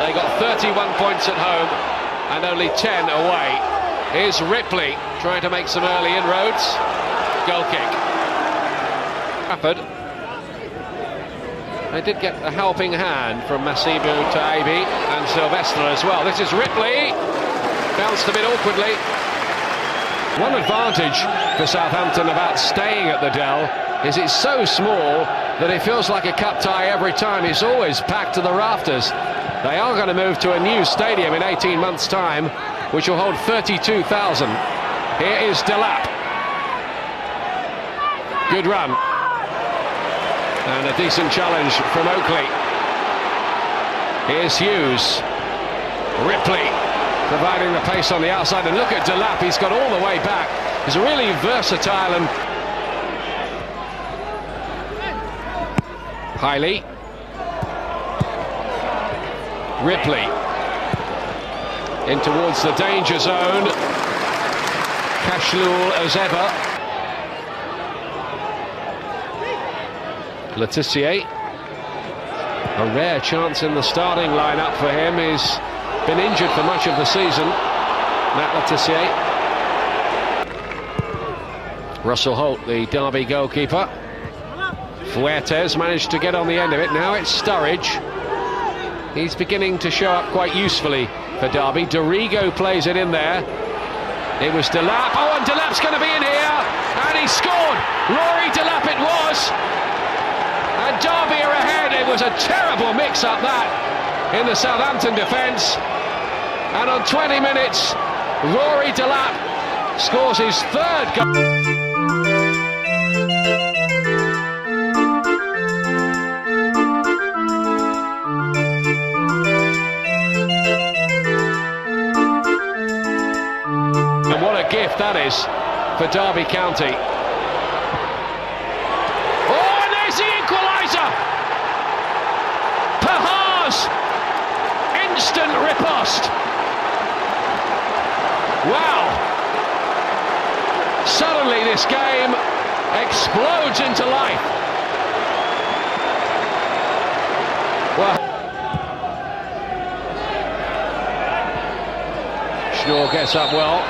They got 31 points at home and only 10 away. Here's Ripley trying to make some early inroads. Goal kick. Trafford. They did get a helping hand from Masibu Taibi and Sylvester as well. This is Ripley. Bounced a bit awkwardly. One advantage for Southampton about staying at the Dell is it's so small that it feels like a cup tie every time. It's always packed to the rafters. They are going to move to a new stadium in 18 months' time, which will hold 32,000. Here is Delap. Good run. And a decent challenge from Oakley. Here's Hughes. Ripley providing the pace on the outside. And look at Delap, he's got all the way back. He's really versatile and... Hiley. Ripley. In towards the danger zone. Kashlul as ever. Letitia, a rare chance in the starting lineup for him. He's been injured for much of the season, Matt Letitia. Russell Holt, the Derby goalkeeper. Fuertes managed to get on the end of it. Now it's Sturridge. He's beginning to show up quite usefully for Derby. Dorigo plays it in there. It was Delap. Oh, and Delap's going to be in here, and he scored. Rory Delap it was. And Derby are ahead. It was a terrible mix-up that in the Southampton defence. And on 20 minutes, Rory Delap scores his third goal. And what a gift that is for Derby County. Instant riposte. Wow. Suddenly this game explodes into life. Well, Schnorr gets up well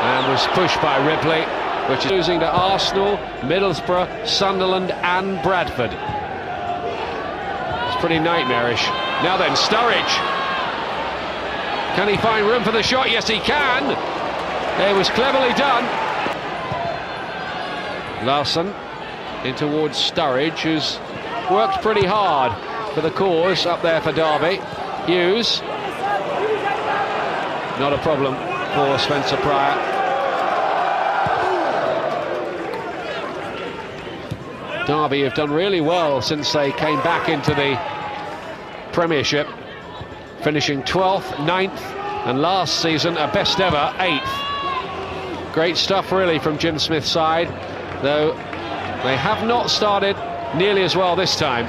and was pushed by Ripley, which is losing to Arsenal, Middlesbrough, Sunderland and Bradford. It's pretty nightmarish. Now then, Sturridge. Can he find room for the shot? Yes, he can. It was cleverly done. Larson in towards Sturridge, who's worked pretty hard for the cause up there for Derby. Hughes. Not a problem for Spencer Pryor. Derby have done really well since they came back into the Premiership, finishing 12th, 9th, and last season a best ever 8th. Great stuff really from Jim Smith's side, though they have not started nearly as well this time.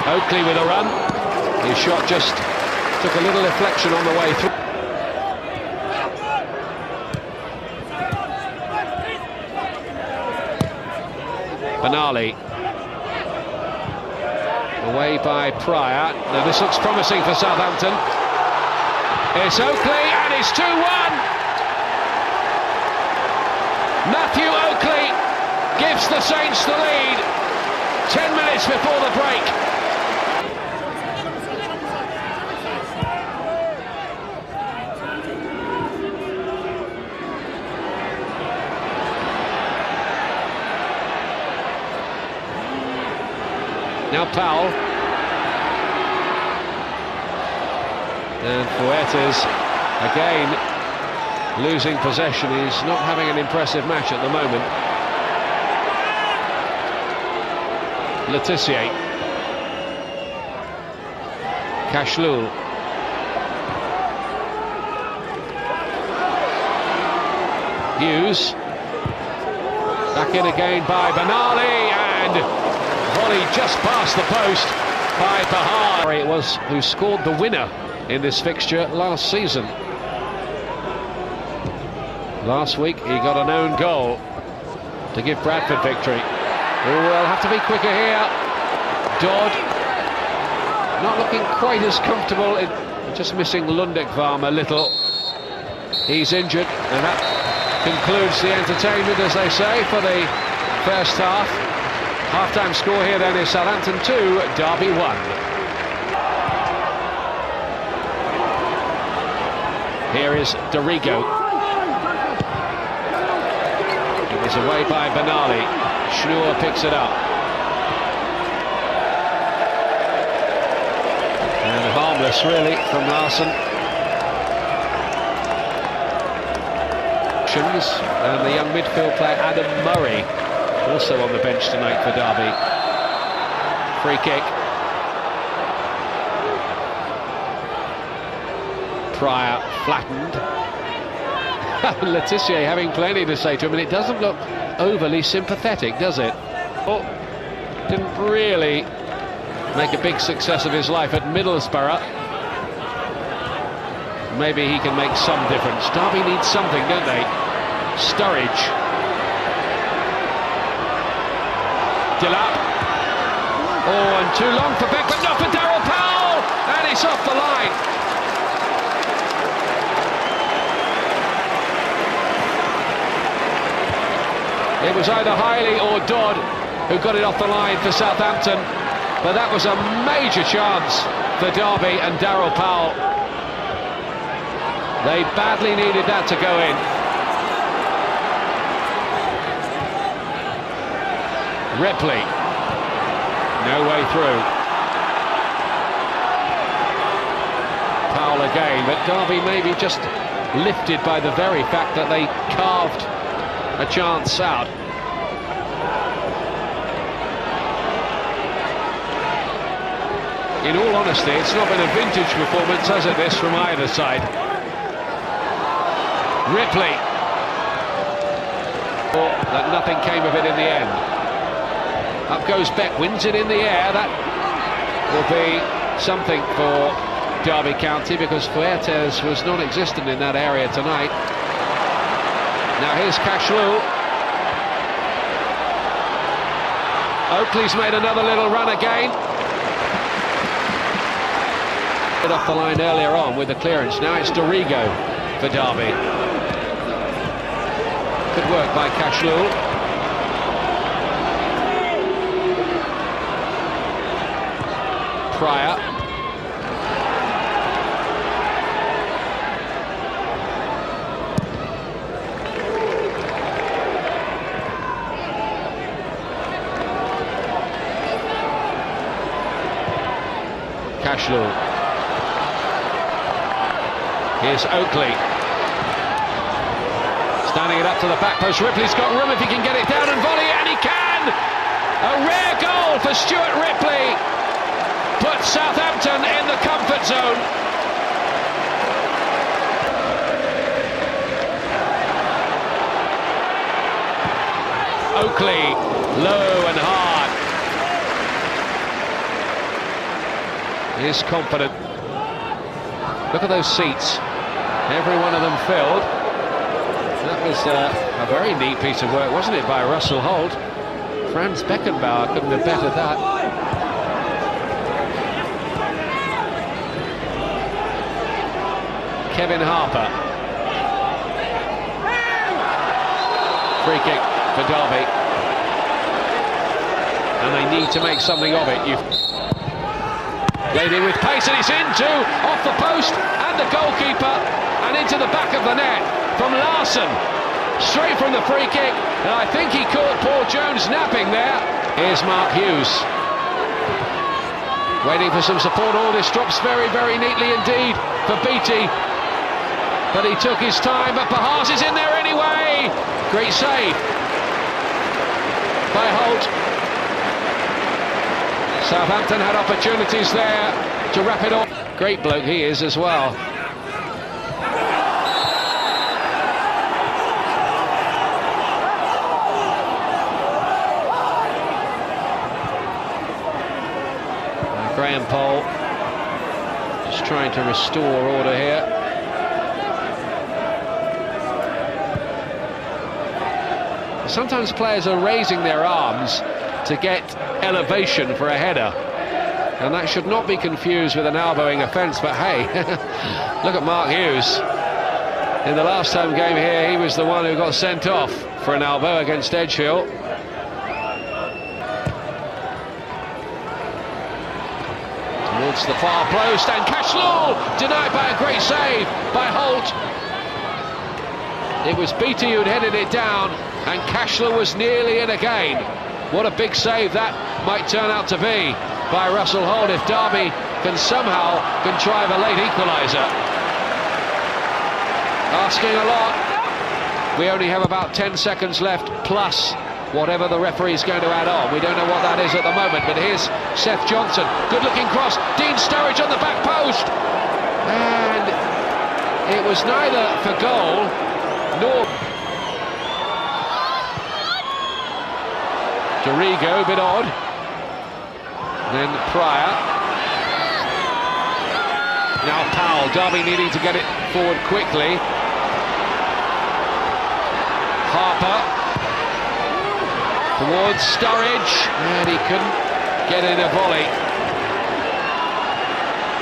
Oakley with a run. His shot just took a little deflection on the way through. Benali. Away by Pryor. Now this looks promising for Southampton. It's Oakley and it's 2-1. Matthew Oakley gives the Saints the lead 10 minutes before the break. Now Powell. And Fuertes again losing possession. He's not having an impressive match at the moment. Letitia. Kashlul. Hughes. Back in again by Benali, and volley just past the post by Bahar. It was who scored the winner in this fixture last season. Last week he got an own goal to give Bradford victory. will have to be quicker here. Dodd not looking quite as comfortable, just missing Lundekvam a little. He's injured, and that concludes the entertainment, as they say, for the first half. Half-time score here then is Southampton 2, Derby 1. Here is Dorigo. It was away by Benali. Schnur picks it up. And harmless, really, from Larson. And the young midfield player Adam Murray, also on the bench tonight for Derby. Free kick. Pryor flattened. Letitia having plenty to say to him, and it doesn't look overly sympathetic, does it? Oh, didn't really make a big success of his life at Middlesbrough. Maybe he can make some difference. Derby needs something, don't they? Sturridge. Dilap. Oh, and too long for Beck, but not for Darryl Powell! And it's off the line. It was either Hiley or Dodd who got it off the line for Southampton, but that was a major chance for Derby and Darryl Powell. They badly needed that to go in. Ripley, no way through. Powell again, but Derby maybe just lifted by the very fact that they carved a chance out. In all honesty, it's not been a vintage performance, has it, this, from either side? Ripley. That nothing came of it in the end. Up goes Beck, wins it in the air. That will be something for Derby County, because Fuertes was non-existent in that area tonight. Now here's Cashlu. Oakley's made another little run again. It off the line earlier on with the clearance. Now it's Dorigo for Derby. Good work by Cashlu. Pryor. Cashlu. Here's Oakley. Standing it up to the back post. Ripley's got room if he can get it down and volley it, and he can! A rare goal for Stuart Ripley. Puts Southampton in the comfort zone. Oakley, low and hard. Is confident. Look at those seats. Every one of them filled. That was a very neat piece of work, wasn't it, by Russell Holt? Franz Beckenbauer couldn't have bettered that. Kevin Harper. Free kick for Derby. And they need to make something of it. Laid in with pace, and it's into, off the post, and the goalkeeper, and into the back of the net from Larson. Straight from the free kick, and I think he caught Paul Jones napping there. Here's Mark Hughes. Waiting for some support. All this drops very, very neatly indeed for Beattie. But he took his time, but Pahars is in there anyway. Great save by Holt. Southampton had opportunities there to wrap it up. Great bloke he is as well. Graham Poll just trying to restore order here. Sometimes players are raising their arms to get elevation for a header. And that should not be confused with an elbowing offence, but hey, look at Mark Hughes. In the last home game here, he was the one who got sent off for an elbow against Edgehill. Towards the far post, and Cashlow denied by a great save by Holt. It was Beattie who'd headed it down, and Cashlow was nearly in again. What a big save that might turn out to be by Russell Holt if Derby can somehow contrive a late equaliser. Asking a lot. We only have about 10 seconds left, plus whatever the referee's going to add on. We don't know what that is at the moment, but here's Seth Johnson. Good-looking cross. Dean Sturridge on the back post. And it was neither for goal nor... Dorigo, a bit odd. Then Pryor. Now Powell. Derby needing to get it forward quickly. Harper towards Sturridge, and he couldn't get in a volley.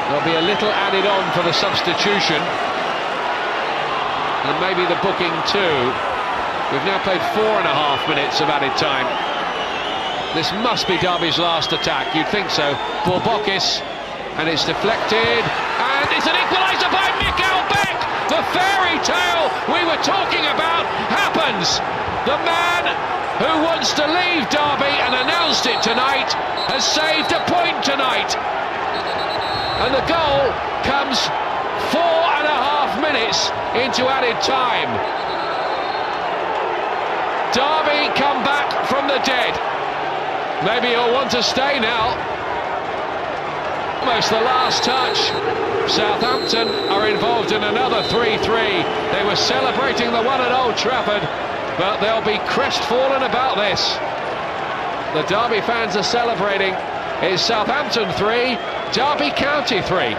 There'll be a little added on for the substitution, and maybe the booking too. We've now played 4.5 minutes of added time. This must be Derby's last attack, you'd think so. Bourbakis, and it's deflected, and it's an equaliser by Mikael Beck! The fairy tale we were talking about happens! The man who wants to leave Derby and announced it tonight has saved a point tonight. And the goal comes 4.5 minutes into added time. Derby come back from the dead. Maybe he'll want to stay now. Almost the last touch. Southampton are involved in another 3-3. They were celebrating the one at Old Trafford, but they'll be crestfallen about this. The Derby fans are celebrating. It's Southampton 3, Derby County 3.